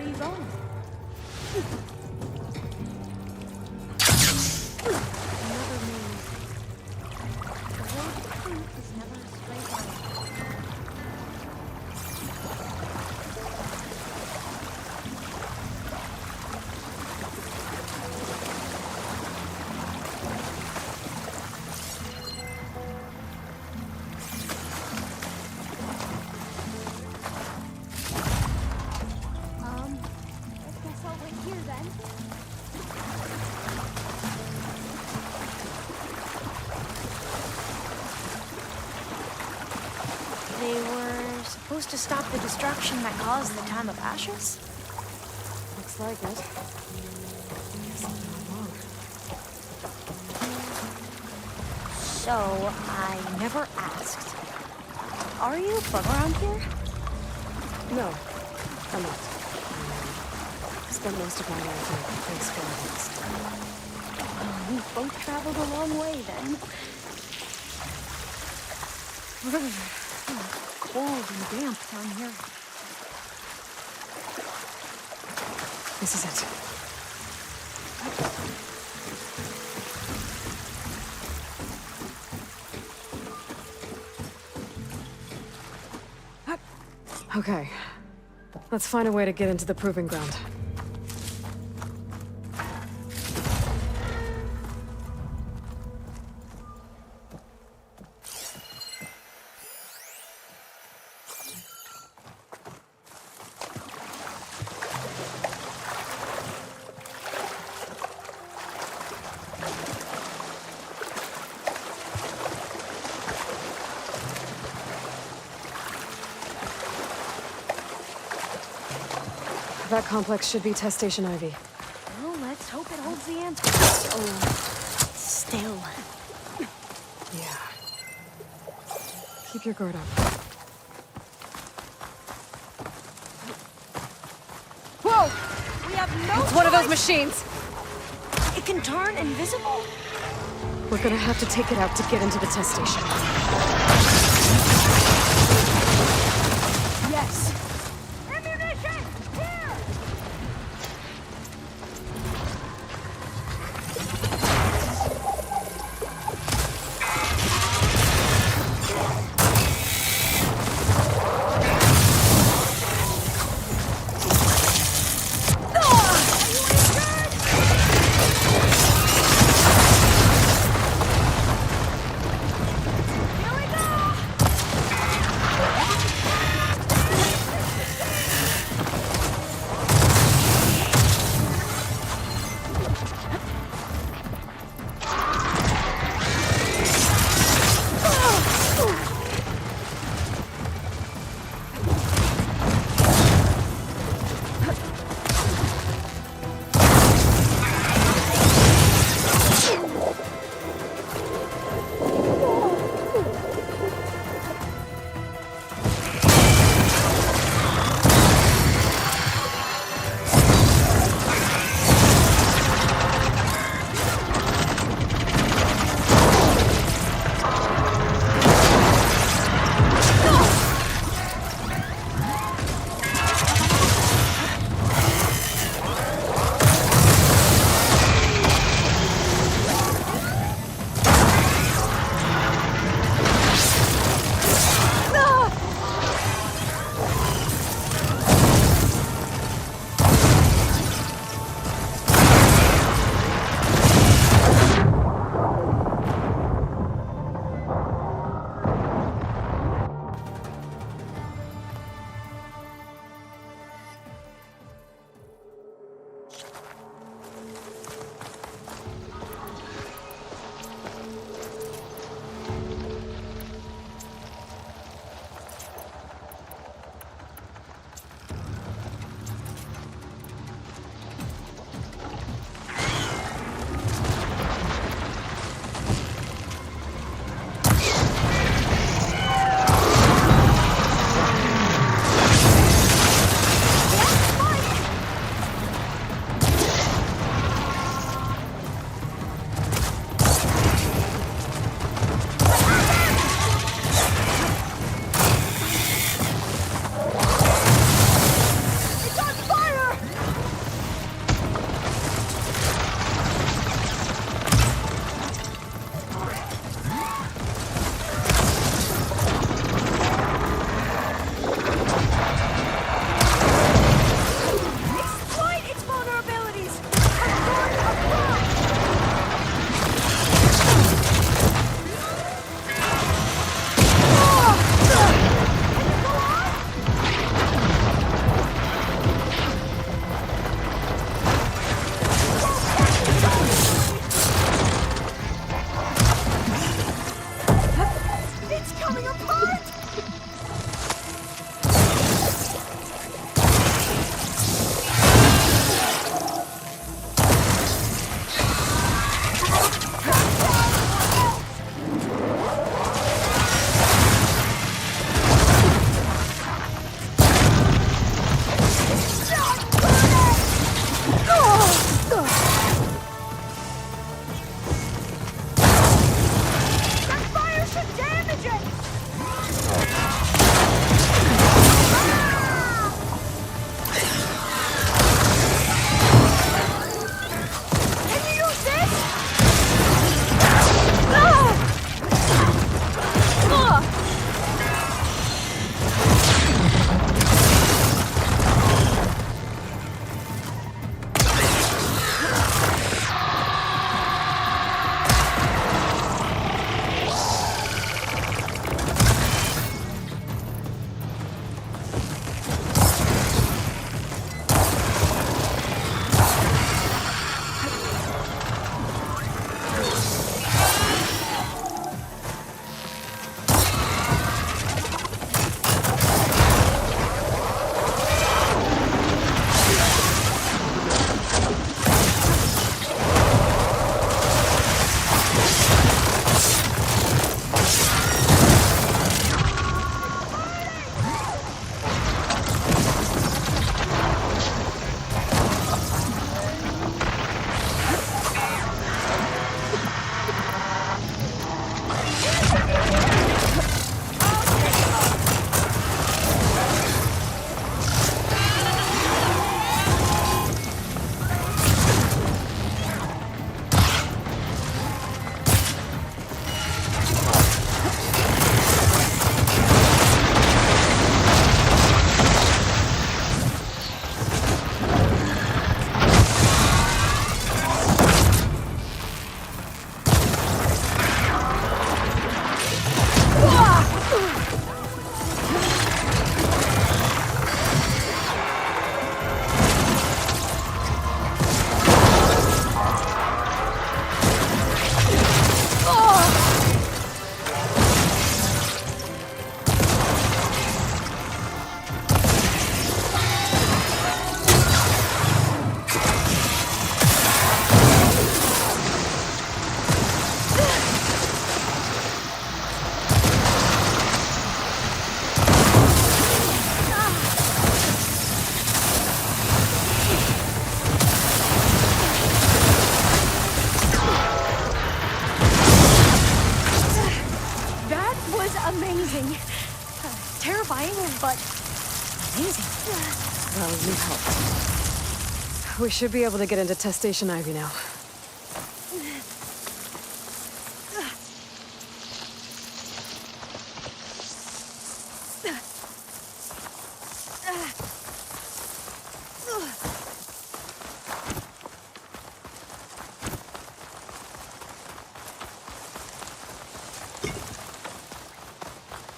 he's on. Another maze. The road to truth is never a straight line. I guess I'll wait here then. They were supposed to stop the destruction that caused the Time of Ashes? Looks like it. Guess I'm not wrong. So, I never asked. Are you from around here? No, I'm not. I spent most of my life in a place far west. Oh, we both traveled a long way then. Cold and damp down here. This is it. Okay. Let's find a way to get into the proving ground. That complex should be Test Station Ivy. Well, let's hope it holds the answers. Oh, still. Yeah. Keep your guard up. Whoa! We have no It's one of those choice. machines! It can turn invisible? We're gonna have to take it out to get into the test station. Yes. Ammunition! Here! amazing. Well, you helped. We should be able to get into test station Ivy now.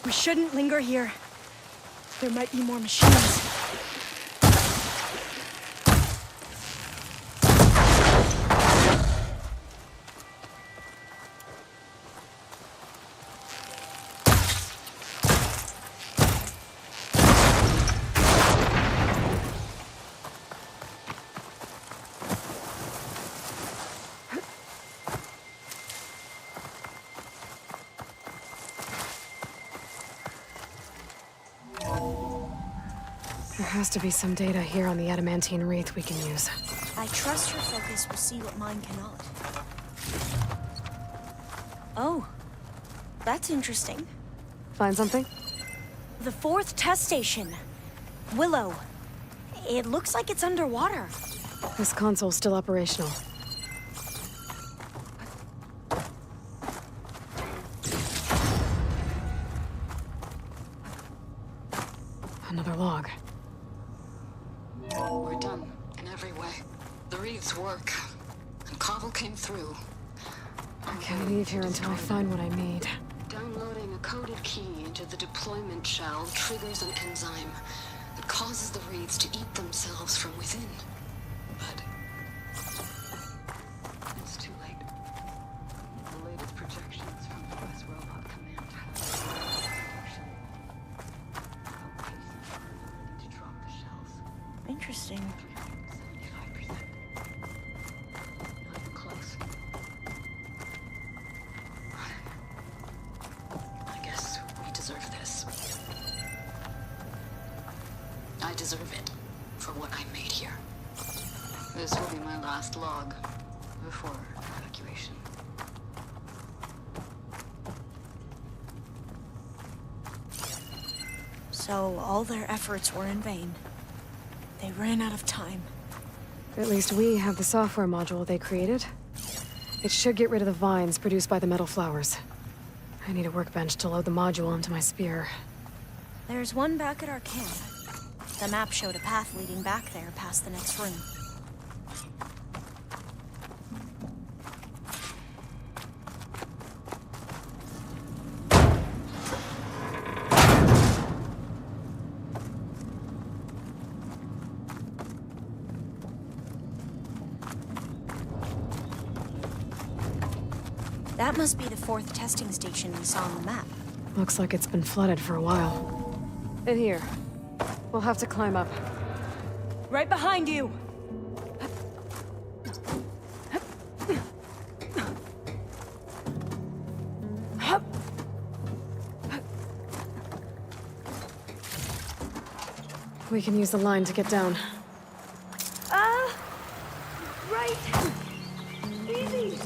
We shouldn't linger here. There might be more machines. There has to be some data here on the adamantine wraith we can use. I trust your focus will see what mine cannot. Oh, that's interesting. Find something? The 4th test station. Willow. It looks like it's underwater. This console's still operational. Another log. We're done, in every way. The wreaths work, and Cobble came through. I can't leave here until I find what I need. Downloading a coded key into the deployment shell triggers an enzyme that causes the wreaths to eat themselves from within. But it's too late. The latest projections from the US Robot Command have to drop the shells. Interesting. 75%. Not even close. I guess we deserve this. I deserve it for what I made here. This will be my last log before evacuation. So all their efforts were in vain. They ran out of time. At least we have the software module they created. It should get rid of the vines produced by the metal flowers. I need a workbench to load the module onto my spear. There's one back at our camp. The map showed a path leading back there past the next room. That must be the 4th testing station we saw on the map. Looks like it's been flooded for a while. In here. We'll have to climb up. Right behind you! We can use the line to get down. Right! Easy!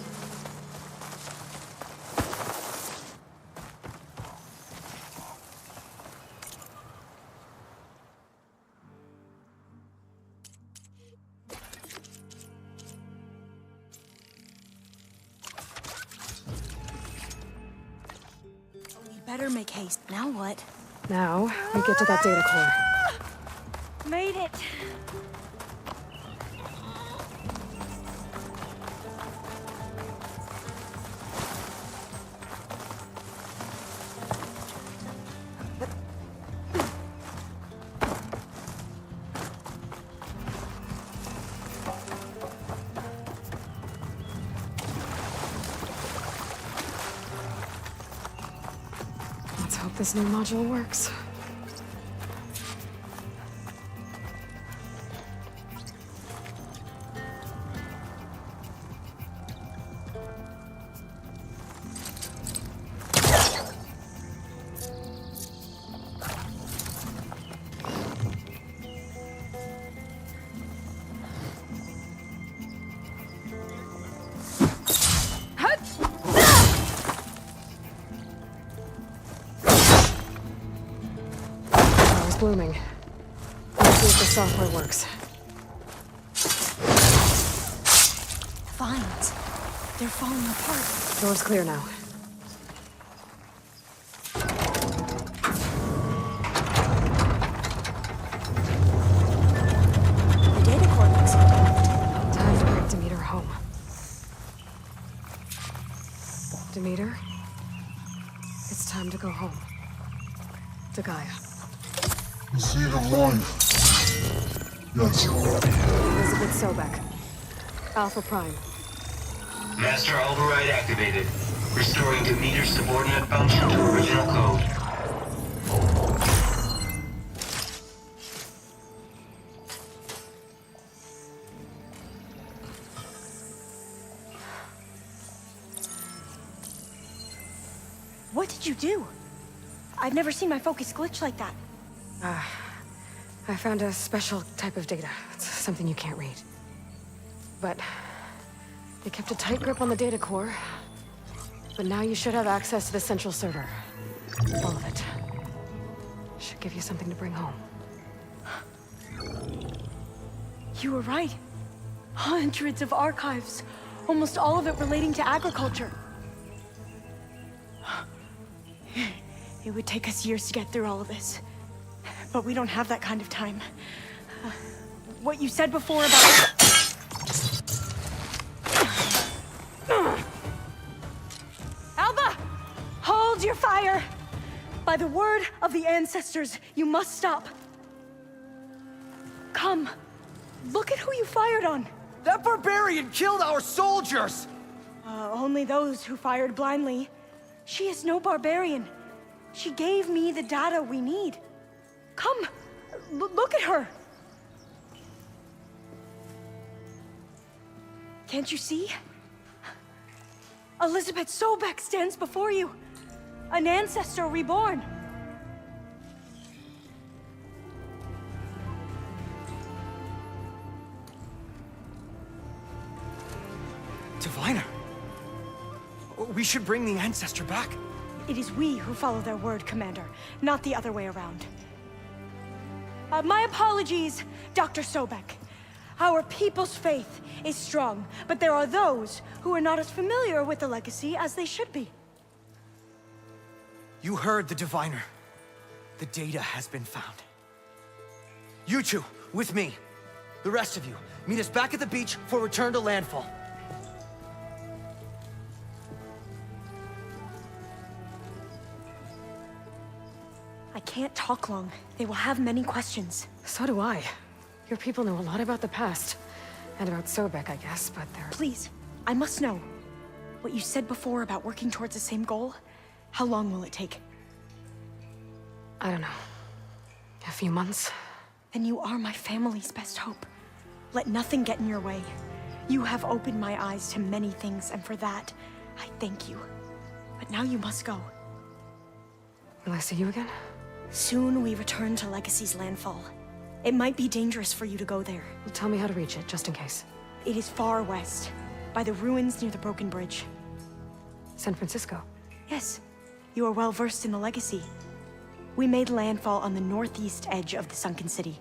Better make haste. Now what? Now, we get to that data core. Made it! Let's hope this new module works. Blooming. see if the software works. Vines. They're falling apart. Door's clear now. The data core looks intact. Time to bring Demeter home. Demeter, it's time to go home. To Gaia. The seed of life. Yes. Elizabeth Sobek. Alpha Prime. Master override activated. Restoring Demeter's subordinate function to original code. What did you do? I've never seen my focus glitch like that. I found a special type of data. It's something you can't read. But they kept a tight grip on the data core. But now you should have access to the central server. All of it. Should give you something to bring home. You were right. Hundreds of archives. Almost all of it relating to agriculture. It would take us years to get through all of this. But we don't have that kind of time. What you said before about... Alba! Hold your fire! By the word of the ancestors, you must stop. Come. Look at who you fired on. That barbarian killed our soldiers! Only those who fired blindly. She is no barbarian. She gave me the data we need. Come, look at her. Can't you see? Elizabeth Sobek stands before you. An ancestor reborn. Diviner. We should bring the ancestor back. It is we who follow their word, Commander, not the other way around. My apologies, Dr. Sobek. Our people's faith is strong, but there are those who are not as familiar with the legacy as they should be. You heard the diviner. The data has been found. You two, with me. The rest of you, meet us back at the beach for return to landfall. I can't talk long. They will have many questions. So do I. Your people know a lot about the past. And about Sobek, I guess, but they're... Please, I must know. What you said before about working towards the same goal, how long will it take? I don't know. A few months? Then you are my family's best hope. Let nothing get in your way. You have opened my eyes to many things, and for that, I thank you. But now you must go. Will I see you again? Soon we return to Legacy's landfall. It might be dangerous for you to go there. Well, tell me how to reach it, just in case. It is far west, by the ruins near the broken bridge. San Francisco? Yes, you are well versed in the Legacy. We made landfall on the northeast edge of the sunken city.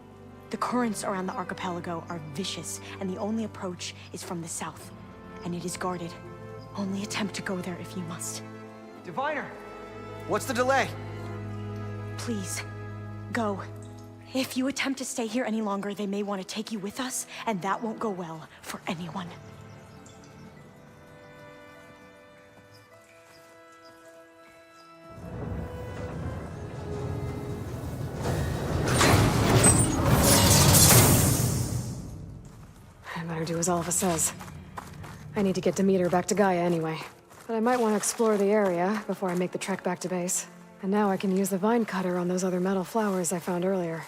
The currents around the archipelago are vicious, and the only approach is from the south. And it is guarded. Only attempt to go there if you must. Diviner! What's the delay? Please, go. If you attempt to stay here any longer, they may want to take you with us, and that won't go well for anyone. I better do as Alpha says. I need to get Demeter back to Gaia anyway. But I might want to explore the area before I make the trek back to base. And now I can use the vine cutter on those other metal flowers I found earlier.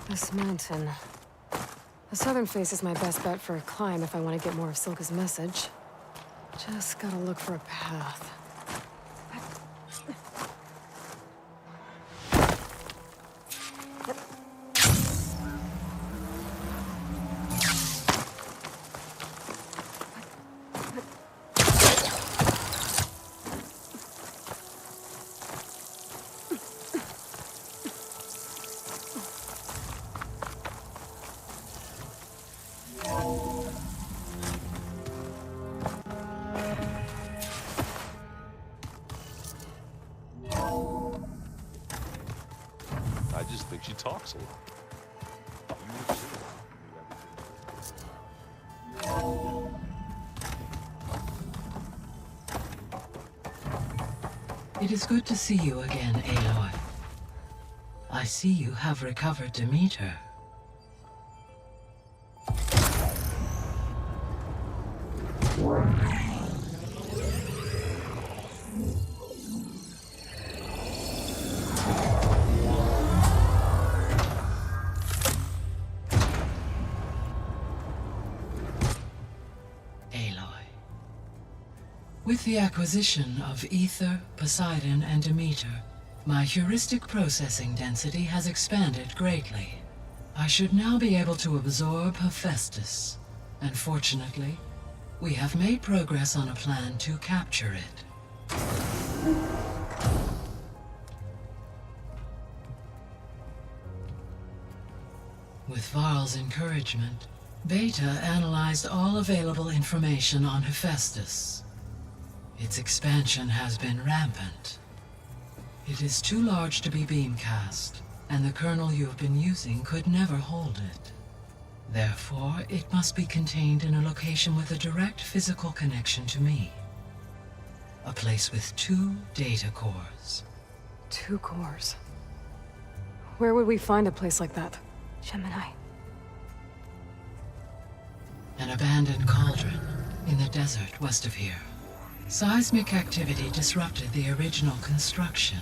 This mountain. The southern face is my best bet for a climb if I want to get more of Silka's message. Just gotta look for a path. I just think she talks a lot. It is good to see you again, Aloy. I see you have recovered Demeter. With the acquisition of Ether, Poseidon, and Demeter, my heuristic processing density has expanded greatly. I should now be able to absorb Hephaestus, and fortunately, we have made progress on a plan to capture it. With Varl's encouragement, Beta analyzed all available information on Hephaestus. Its expansion has been rampant. It is too large to be beamcast, and the kernel you have been using could never hold it. Therefore, it must be contained in a location with a direct physical connection to me. A place with 2 data cores. 2 cores. Where would we find a place like that? Gemini. An abandoned cauldron in the desert west of here. Seismic activity disrupted the original construction.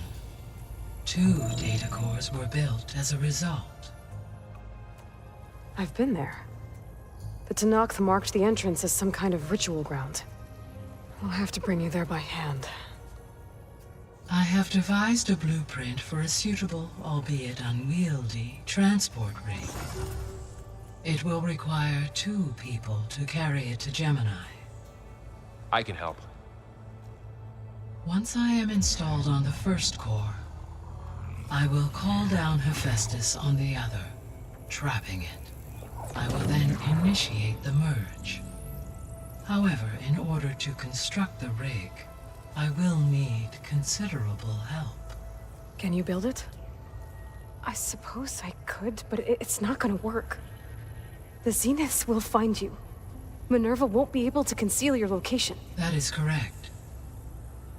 2 data cores were built as a result. I've been there. The Tenakth marked the entrance as some kind of ritual ground. We'll have to bring you there by hand. I have devised a blueprint for a suitable, albeit unwieldy, transport rig. It will require 2 people to carry it to Gemini. I can help. Once I am installed on the first core, I will call down Hephaestus on the other, trapping it. I will then initiate the merge. However, in order to construct the rig, I will need considerable help. Can you build it? I suppose I could, but it's not gonna work. The Zeniths will find you. Minerva won't be able to conceal your location. That is correct.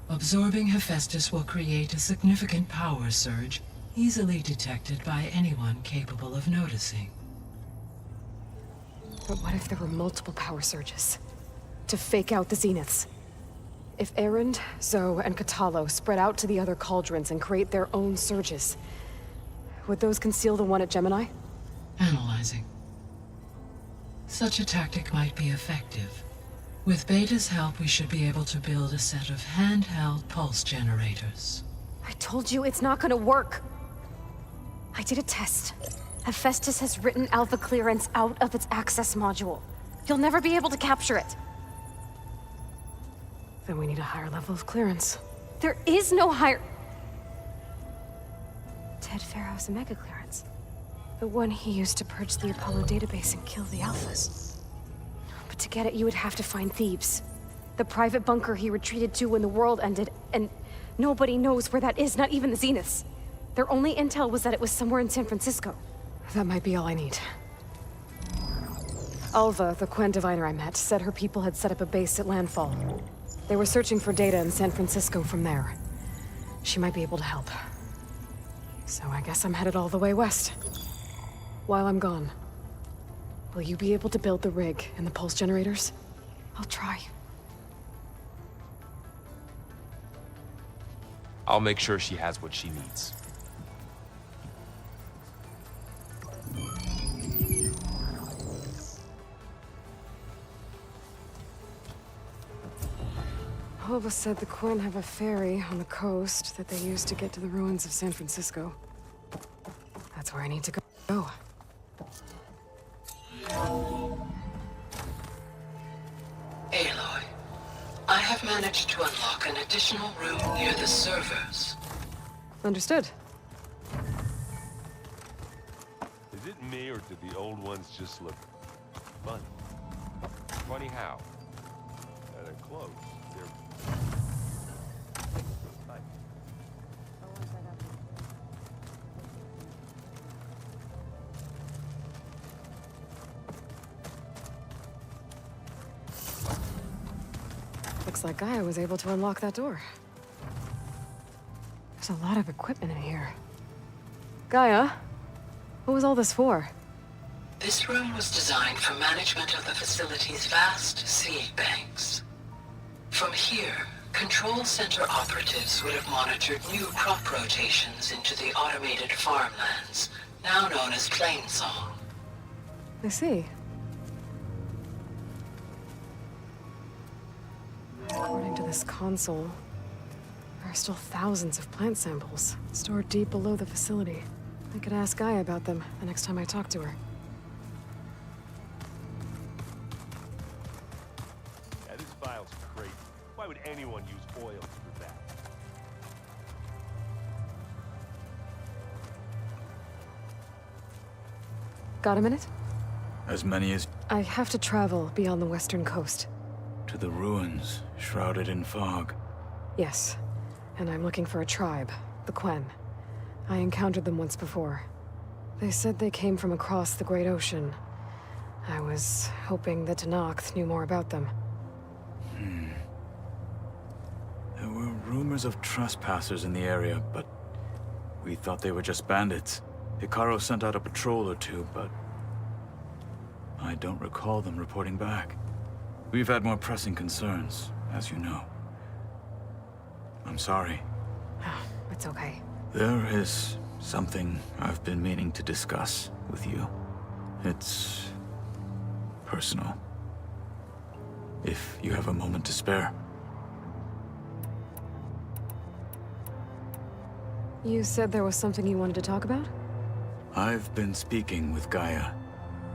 Absorbing Hephaestus will create a significant power surge, easily detected by anyone capable of noticing. But what if there were multiple power surges? To fake out the Zeniths? If Erend, Zoe, and Katalo spread out to the other cauldrons and create their own surges, would those conceal the one at Gemini? Analyzing. Such a tactic might be effective. With Beta's help, we should be able to build a set of handheld pulse generators. I told you it's not gonna work. I did a test. Hephaestus has written Alpha clearance out of its access module. You'll never be able to capture it. Then we need a higher level of clearance. There is no higher... Ted Pharaoh's Omega clearance. The one he used to purge the Apollo database and kill the Alphas. But to get it, you would have to find Thebes. The private bunker he retreated to when the world ended, and nobody knows where that is, not even the Zeniths. Their only intel was that it was somewhere in San Francisco. That might be all I need. Alva, the Quen diviner I met, said her people had set up a base at landfall. They were searching for data in San Francisco from there. She might be able to help. So I guess I'm headed all the way west. While I'm gone, will you be able to build the rig and the pulse generators? I'll try. I'll make sure she has what she needs. Alva said the Quen have a ferry on the coast that they use to get to the ruins of San Francisco. That's where I need to go. Aloy, I have managed to unlock an additional room near the servers. Understood. Is it me, or did the old ones just look funny? Funny how? They're close. They're... Looks like Gaia was able to unlock that door. There's a lot of equipment in here. Gaia, what was all this for? This room was designed for management of the facility's vast seed banks. From here, Control Center operatives would have monitored new crop rotations into the automated farmlands, now known as Plainsong. I see. According to this console, there are still thousands of plant samples stored deep below the facility. I could ask Gaia about them the next time I talk to her. Yeah, this file's crazy. Why would anyone use oil for that? Got a minute? As many as I have to travel beyond the western coast. to the ruins, shrouded in fog. Yes, and I'm looking for a tribe, the Quen. I encountered them once before. They said they came from across the Great Ocean. I was hoping that Tenakth knew more about them. There were rumors of trespassers in the area, but we thought they were just bandits. Hikaru sent out a patrol or two, but I don't recall them reporting back. We've had more pressing concerns, as you know. I'm sorry. It's okay. There is something I've been meaning to discuss with you. It's personal. If you have a moment to spare. You said there was something you wanted to talk about? I've been speaking with Gaia.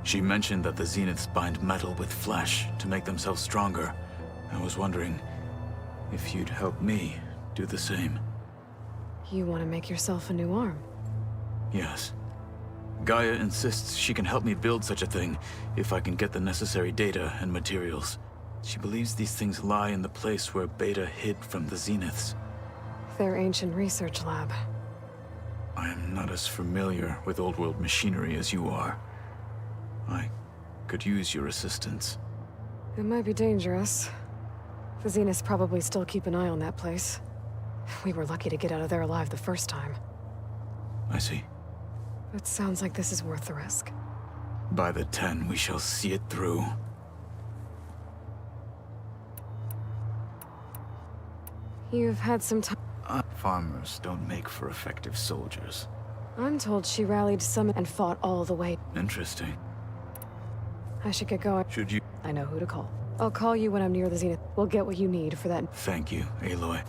She mentioned that the Zeniths bind metal with flesh to make themselves stronger. I was wondering if you'd help me do the same. You want to make yourself a new arm? Yes. Gaia insists she can help me build such a thing if I can get the necessary data and materials. She believes these things lie in the place where Beta hid from the Zeniths. Their ancient research lab. I am not as familiar with old-world machinery as you are. I could use your assistance. It might be dangerous. The Zeniths probably still keep an eye on that place. We were lucky to get out of there alive the first time. I see. It sounds like this is worth the risk. By the 10, we shall see it through. You've had some time. Farmers don't make for effective soldiers. I'm told she rallied some and fought all the way. Interesting. I should get going. Should you? I know who to call. I'll call you when I'm near the Zenith. We'll get what you need for that. Thank you, Aloy.